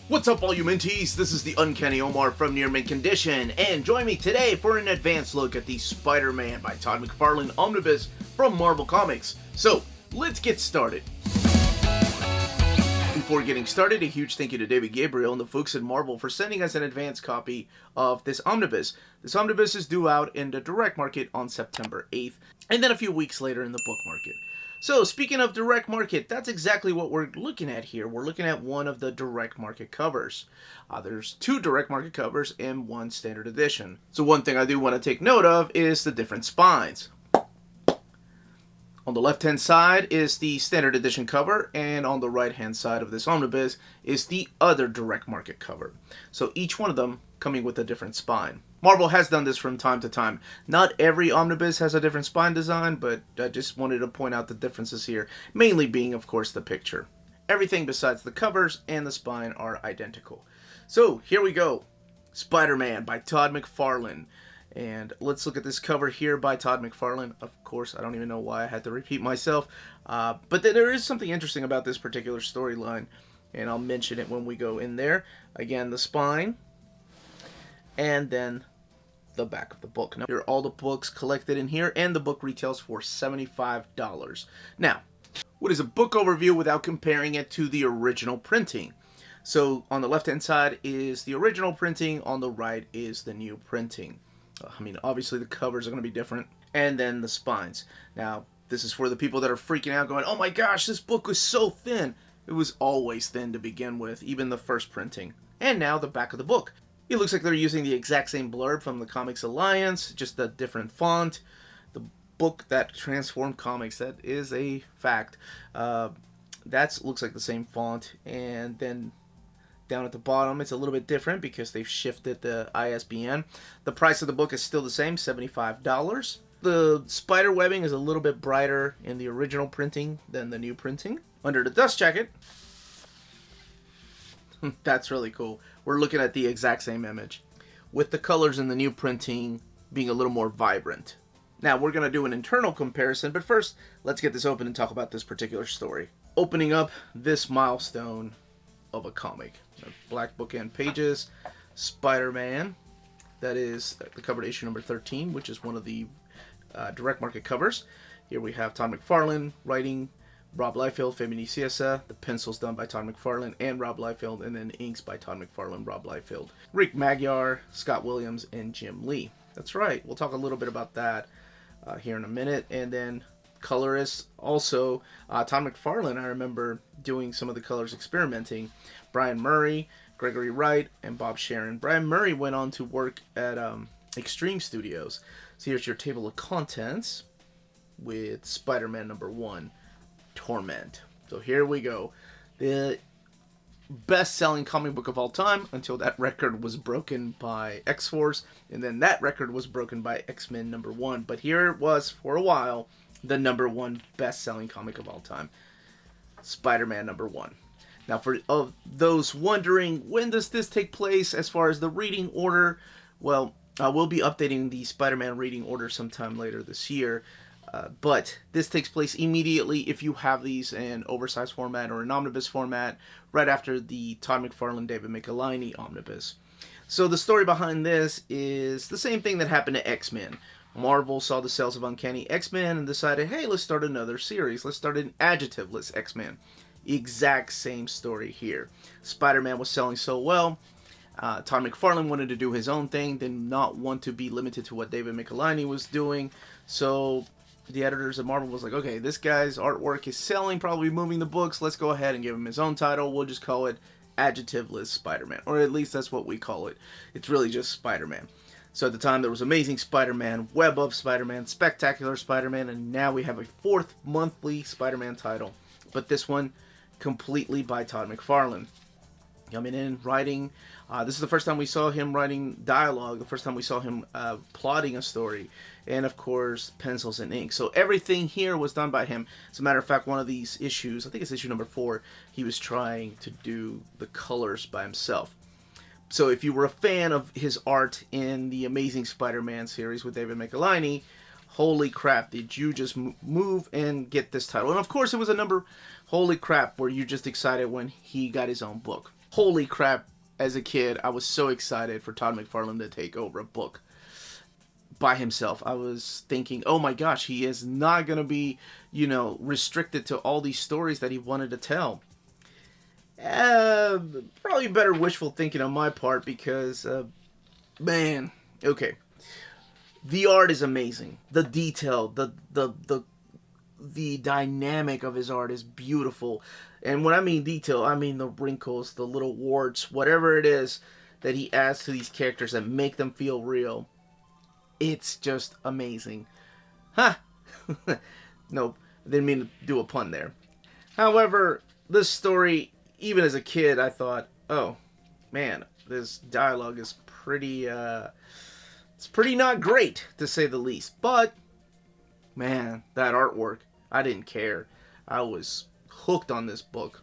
What's up, all you Minties? This is the Uncanny Omar from Near Mint Condition, and join me today for an advanced look at the Spider-Man by Todd McFarlane Omnibus from Marvel Comics. So, let's get started. Before getting started, a huge thank you to David Gabriel and the folks at Marvel for sending us an advanced copy of this omnibus. This omnibus is due out in the direct market on September 8th, and then a few weeks later in the book market. So, speaking of direct market, that's exactly what we're looking at here. We're looking at one of the direct market covers. There's two direct market covers and one standard edition. So one thing I do want to take note of is the different spines. On the left-hand side is the standard edition cover, and on the right-hand side of this omnibus is the other direct market cover. So each one of them coming with a different spine. Marvel has done this from time to time. Not every omnibus has a different spine design, but I just wanted to point out the differences here, mainly being, of course, the picture. Everything besides the covers and the spine are identical. So, here we go. Spider-Man by Todd McFarlane. And let's look at this cover here by Todd McFarlane. Of course, I don't even know why I had to repeat myself. But there is something interesting about this particular storyline, and I'll mention it when we go in there. Again, the spine, and then the back of the book. Now, here are all the books collected in here, and the book retails for $75. Now, what is a book overview without comparing it to the original printing? So, on the left-hand side is the original printing, on the right is the new printing. I mean, obviously the covers are going to be different, and then the spines. Now, this is for the people that are freaking out going, oh my gosh, this book was so thin. It was always thin to begin with, even the first printing. And now the back of the book. It looks like they're using the exact same blurb from the Comics Alliance, just a different font. The book that transformed comics, that is a fact. That looks like the same font, and then down at the bottom it's a little bit different because they've shifted the ISBN. The price of the book is still the same, $75. The spider webbing is a little bit brighter in the original printing than the new printing. Under the dust jacket, that's really cool. We're looking at the exact same image, with the colors in the new printing being a little more vibrant. Now, we're going to do an internal comparison, but first, let's get this open and talk about this particular story. Opening up this milestone of a comic. Black bookend pages, Spider-Man. That is the cover to issue number 13, which is one of the direct market covers. Here we have Todd McFarlane writing, Rob Liefeld, Femi Ciesa, the pencils done by Todd McFarlane and Rob Liefeld, and then inks by Todd McFarlane, Rob Liefeld, Rick Magyar, Scott Williams, and Jim Lee. That's right. We'll talk a little bit about that here in a minute. And then colorists also, Todd McFarlane, I remember doing some of the colors experimenting. Brian Murray, Gregory Wright, and Bob Sharon. Brian Murray went on to work at Extreme Studios. So here's your table of contents with Spider-Man number 1. Torment. So here we go. The best-selling comic book of all time until that record was broken by X-Force, and then that record was broken by X-Men number 1. But here it was, for a while, the number 1 best-selling comic of all time. Spider-Man number 1. Now, for those wondering, when does this take place as far as the reading order? Well, we'll be updating the Spider-Man reading order sometime later this year. But this takes place immediately if you have these in oversized format or an omnibus format, right after the Todd McFarlane, David Michelinie omnibus. So the story behind this is the same thing that happened to X-Men. Marvel saw the sales of Uncanny X-Men and decided, hey, let's start another series. Let's start an adjectiveless X-Men. Exact same story here. Spider-Man was selling so well. Todd McFarlane wanted to do his own thing, did not want to be limited to what David Michelinie was doing. So the editors of Marvel was like, okay, this guy's artwork is selling, probably moving the books. Let's go ahead and give him his own title. We'll just call it Adjectiveless Spider-Man. Or at least that's what we call it. It's really just Spider-Man. So at the time, there was Amazing Spider-Man, Web of Spider-Man, Spectacular Spider-Man, and now we have a 4th monthly Spider-Man title. But this one, completely by Todd McFarlane. Coming in, writing. This is the first time we saw him writing dialogue, the first time we saw him plotting a story, and of course, pencils and ink. So everything here was done by him. As a matter of fact, one of these issues, I think it's issue number 4, he was trying to do the colors by himself. So if you were a fan of his art in the Amazing Spider-Man series with David Michelinie, holy crap, did you just move and get this title? And of course, it was a number, holy crap, were you just excited when he got his own book. Holy crap, as a kid, I was so excited for Todd McFarlane to take over a book by himself. I was thinking, oh my gosh, he is not going to be, restricted to all these stories that he wanted to tell. Probably better wishful thinking on my part because, man, okay. The art is amazing. The detail, the dynamic of his art is beautiful. And when I mean detail, I mean the wrinkles, the little warts, whatever it is that he adds to these characters that make them feel real. It's just amazing. Ha! Huh. Nope, didn't mean to do a pun there. However, this story, even as a kid, I thought, oh, man, this dialogue is pretty, it's pretty not great, to say the least. But, man, that artwork, I didn't care. I was hooked on this book.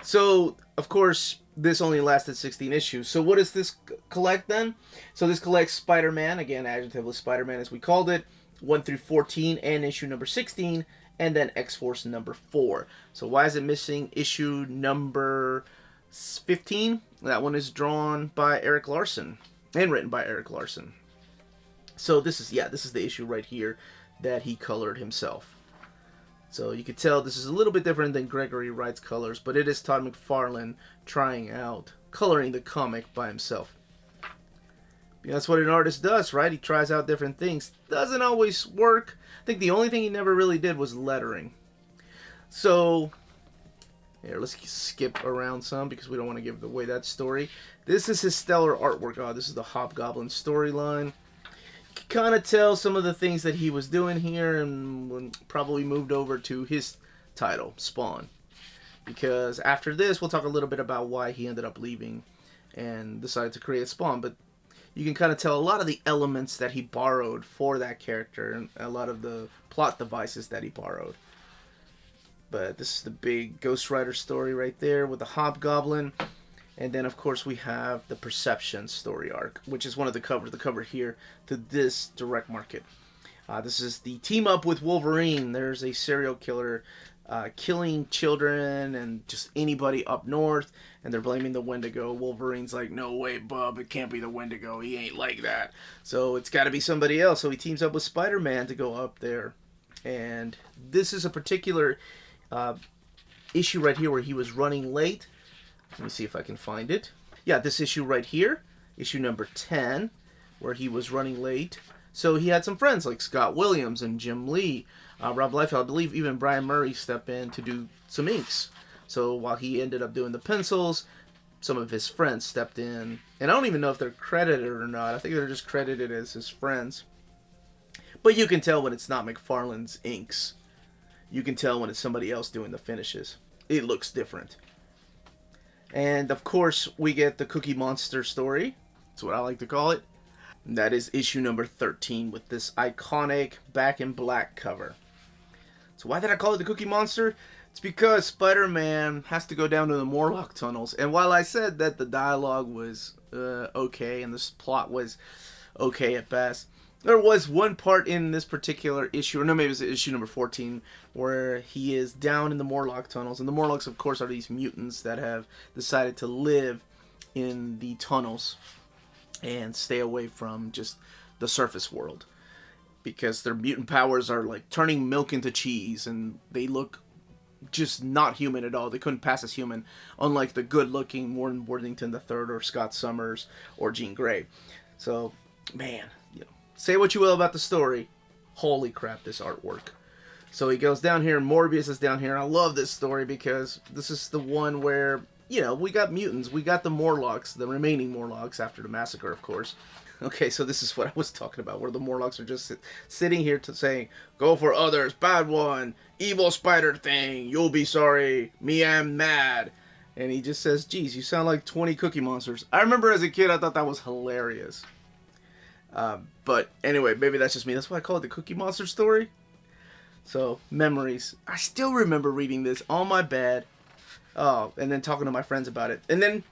So, of course, this only lasted 16 issues. So what does this collect then? So this collects Spider-Man, again, adjectively Spider-Man as we called it, 1 through 14, and issue number 16, and then X-Force number 4. So why is it missing issue number 15? That one is drawn by Eric Larson, and written by Eric Larson. So this is the issue right here that he colored himself. So you could tell this is a little bit different than Gregory Wright's colors, but it is Todd McFarlane trying out coloring the comic by himself. That's what an artist does, right? He tries out different things. Doesn't always work. I think the only thing he never really did was lettering. So, here, let's skip around some because we don't want to give away that story. This is his stellar artwork. Oh, this is the Hobgoblin storyline. Kind of tell some of the things that he was doing here and probably moved over to his title, Spawn. Because after this, we'll talk a little bit about why he ended up leaving and decided to create Spawn. But you can kind of tell a lot of the elements that he borrowed for that character and a lot of the plot devices that he borrowed. But this is the big Ghost Rider story right there with the Hobgoblin. And then, of course, we have the Perception story arc, which is one of the cover here to this direct market. This is the team up with Wolverine. There's a serial killer killing children and just anybody up north, and they're blaming the Wendigo. Wolverine's like, no way, bub, it can't be the Wendigo. He ain't like that. So it's got to be somebody else. So he teams up with Spider-Man to go up there. And this is a particular issue right here where he was running late. Let me see if I can find it. Yeah, this issue right here, issue number 10, where he was running late. So he had some friends like Scott Williams and Jim Lee, Rob Liefeld. I believe even Brian Murray stepped in to do some inks. So while he ended up doing the pencils, some of his friends stepped in. And I don't even know if they're credited or not. I think they're just credited as his friends. But you can tell when it's not McFarlane's inks. You can tell when it's somebody else doing the finishes. It looks different. And, of course, we get the Cookie Monster story. That's what I like to call it. And that is issue number 13 with this iconic back in black cover. So why did I call it the Cookie Monster? It's because Spider-Man has to go down to the Morlock tunnels. And while I said that the dialogue was okay and this plot was okay at best, there was one part in this particular issue, or no, maybe it was issue number 14, where he is down in the Morlock tunnels. And the Morlocks, of course, are these mutants that have decided to live in the tunnels and stay away from just the surface world. Because their mutant powers are like turning milk into cheese, and they look just not human at all. They couldn't pass as human, unlike the good-looking Warren Worthington III or Scott Summers or Jean Grey. So, man, say what you will about the story. Holy crap, this artwork. So he goes down here, and Morbius is down here. And I love this story because this is the one where, we got mutants. We got the Morlocks, the remaining Morlocks after the massacre, of course. Okay, so this is what I was talking about, where the Morlocks are just sitting here saying, go for others, bad one, evil spider thing, you'll be sorry, me am mad. And he just says, geez, you sound like 20 Cookie Monsters. I remember as a kid, I thought that was hilarious. But anyway, maybe that's just me. That's why I call it the Cookie Monster story. So, memories. I still remember reading this on my bed. Oh, and then talking to my friends about it. And then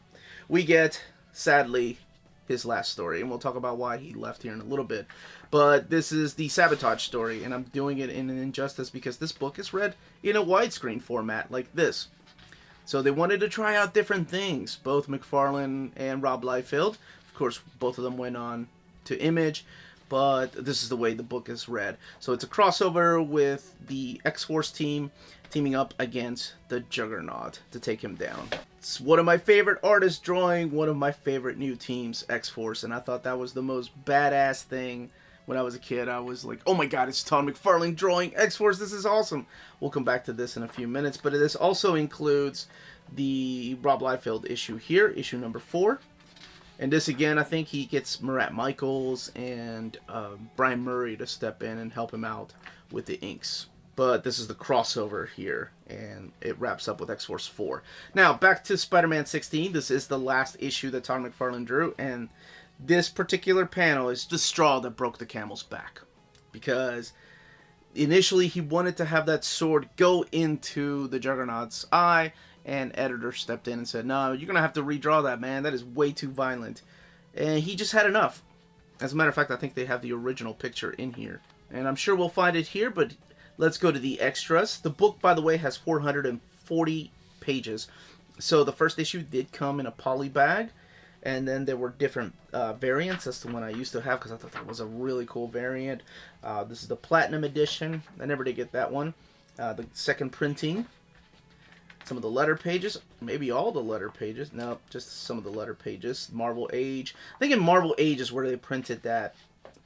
we get, sadly, his last story. And we'll talk about why he left here in a little bit. But this is the Sabotage story. And I'm doing it in an injustice because this book is read in a widescreen format like this. So they wanted to try out different things, both McFarlane and Rob Liefeld. Of course, both of them went on to Image, but this is the way the book is read. So it's a crossover with the X-Force team teaming up against the Juggernaut to take him down. It's one of my favorite artists drawing one of my favorite new teams, X-Force, and I thought that was the most badass thing. When I was a kid, I was like, oh my god, it's Todd McFarlane drawing X-Force, this is awesome. We'll come back to this in a few minutes, but this also includes the Rob Liefeld issue here, issue number 4. And this again, I think he gets Murat Michaels and Brian Murray to step in and help him out with the inks. But this is the crossover here, and it wraps up with X-Force 4. Now, back to Spider-Man 16. This is the last issue that Todd McFarlane drew, and this particular panel is the straw that broke the camel's back. Because initially he wanted to have that sword go into the Juggernaut's eye, and editor stepped in and said, no, you're going to have to redraw that, man. That is way too violent. And he just had enough. As a matter of fact, I think they have the original picture in here. And I'm sure we'll find it here, but let's go to the extras. The book, by the way, has 440 pages. So the first issue did come in a poly bag. And then there were different variants. That's the one I used to have because I thought that was a really cool variant. This is the Platinum Edition. I never did get that one. The second printing. Some of the letter pages. Maybe all the letter pages. No, just some of the letter pages. Marvel Age. I think in Marvel Age is where they printed that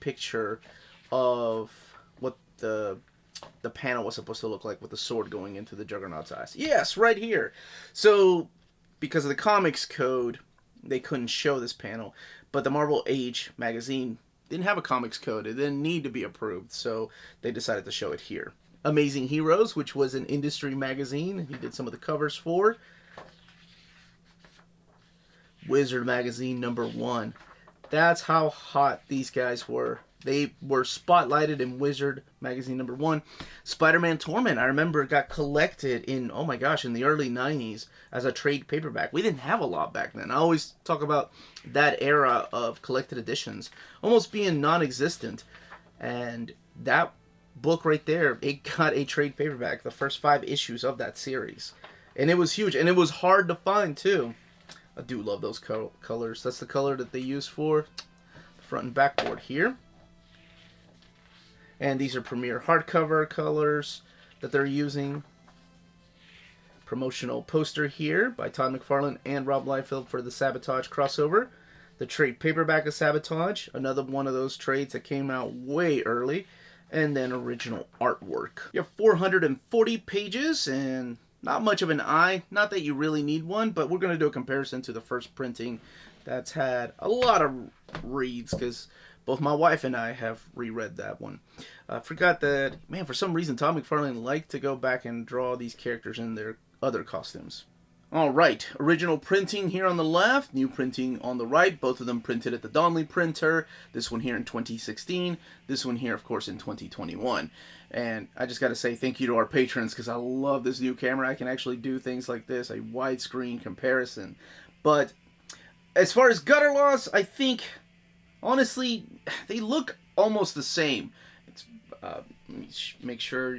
picture of what the panel was supposed to look like with the sword going into the Juggernaut's eyes. Yes, right here. So, because of the comics code, they couldn't show this panel, but the Marvel Age magazine didn't have a comics code. It didn't need to be approved, so they decided to show it here. Amazing Heroes, which was an industry magazine, he did some of the covers for. Wizard magazine #1. That's how hot these guys were. They were spotlighted in Wizard magazine #1. Spider-Man Torment, I remember, got collected in, oh my gosh, in the early 90s as a trade paperback. We didn't have a lot back then. I always talk about that era of collected editions almost being non-existent. And that book right there, it got a trade paperback, the first 5 issues of that series. And it was huge, and it was hard to find too. I do love those colors. That's the color that they use for the front and back board here. And these are premiere hardcover colors that they're using. Promotional poster here by Todd McFarlane and Rob Liefeld for the Sabotage crossover. The trade paperback of Sabotage, another one of those trades that came out way early. And then original artwork. You have 440 pages and not much of an eye. Not that you really need one, but we're going to do a comparison to the first printing that's had a lot of reads because both my wife and I have reread that one. I forgot that, man, for some reason Todd McFarlane liked to go back and draw these characters in their other costumes. Alright, original printing here on the left, new printing on the right, both of them printed at the Donnelly printer, this one here in 2016, this one here, of course, in 2021. And I just gotta say thank you to our patrons, because I love this new camera. I can actually do things like this, a widescreen comparison. But as far as gutter loss, I think, honestly, they look almost the same. It's, let me make sure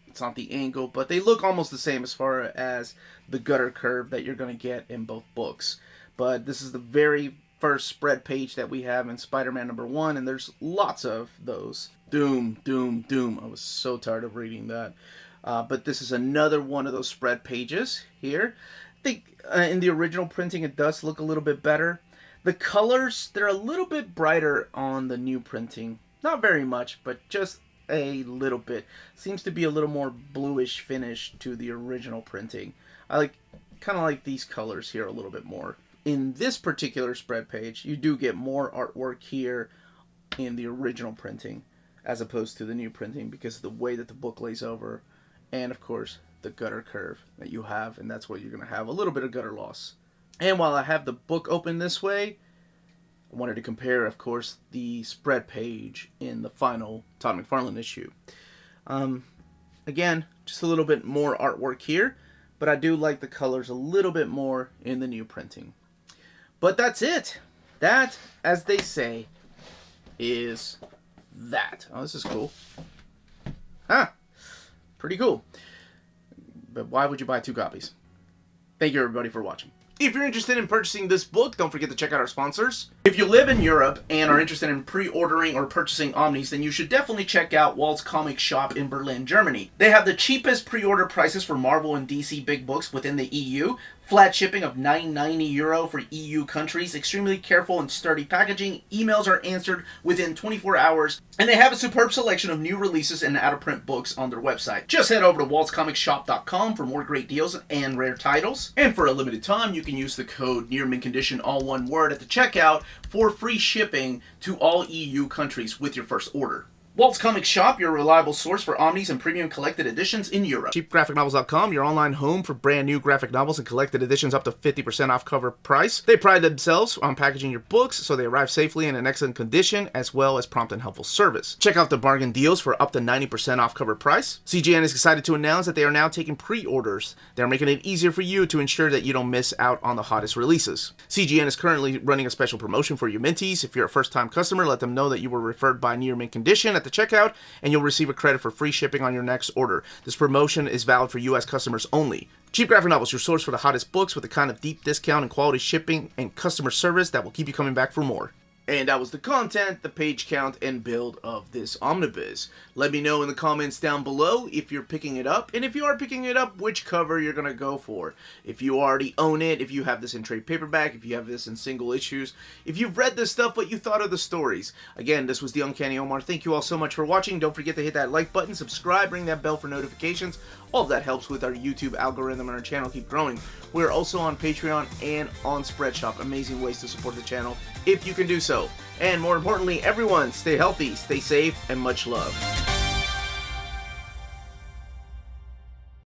it's not the angle, but they look almost the same as far as the gutter curve that you're going to get in both books. But this is the very first spread page that we have in Spider-Man #1, and there's lots of those. Doom, doom, doom. I was so tired of reading that. But this is another one of those spread pages here. I think in the original printing it does look a little bit better. The colors, they're a little bit brighter on the new printing. Not very much, but just a little bit. Seems to be a little more bluish finish to the original printing. I kind of like these colors here a little bit more. In this particular spread page, you do get more artwork here in the original printing as opposed to the new printing because of the way that the book lays over, and of course the gutter curve that you have, and that's what you're going to have a little bit of gutter loss. And while I have the book open this way, I wanted to compare, of course, the spread page in the final Todd McFarlane issue. Again, just a little bit more artwork here, but I do like the colors a little bit more in the new printing. But that's it. That, as they say, is that. Oh, this is cool. Huh. Pretty cool. But why would you buy 2 copies? Thank you everybody for watching. If you're interested in purchasing this book, don't forget to check out our sponsors. If you live in Europe and are interested in pre-ordering or purchasing Omnis, then you should definitely check out Walt's Comic Shop in Berlin, Germany. They have the cheapest pre-order prices for Marvel and DC big books within the EU. Flat shipping of €9.90 for EU countries, extremely careful and sturdy packaging, emails are answered within 24 hours, and they have a superb selection of new releases and out-of-print books on their website. Just head over to waltscomicshop.com for more great deals and rare titles. And for a limited time, you can use the code nearmintcon, all one word, at the checkout for free shipping to all EU countries with your first order. Walt's Comic Shop, your reliable source for Omnis and premium collected editions in Europe. CheapGraphicNovels.com, your online home for brand new graphic novels and collected editions up to 50% off cover price. They pride themselves on packaging your books so they arrive safely and in excellent condition, as well as prompt and helpful service. Check out the bargain deals for up to 90% off cover price. CGN is excited to announce that they are now taking pre-orders. They're making it easier for you to ensure that you don't miss out on the hottest releases. CGN is currently running a special promotion for you Minties. If you're a first-time customer, let them know that you were referred by Near Mint Condition at the checkout, and you'll receive a credit for free shipping on your next order. This promotion is valid for U.S. customers only. Cheap Graphic Novels, your source for the hottest books with the kind of deep discount and quality shipping and customer service that will keep you coming back for more. And that was the content, the page count, and build of this omnibus. Let me know in the comments down below if you're picking it up, and if you are picking it up, which cover you're going to go for. If you already own it, if you have this in trade paperback, if you have this in single issues, if you've read this stuff, what you thought of the stories. Again, this was the Uncanny Omar. Thank you all so much for watching. Don't forget to hit that like button, subscribe, ring that bell for notifications. All of that helps with our YouTube algorithm and our channel keep growing. We're also on Patreon and on Spreadshop. Amazing ways to support the channel if you can do so. And more importantly, everyone, stay healthy, stay safe, and much love.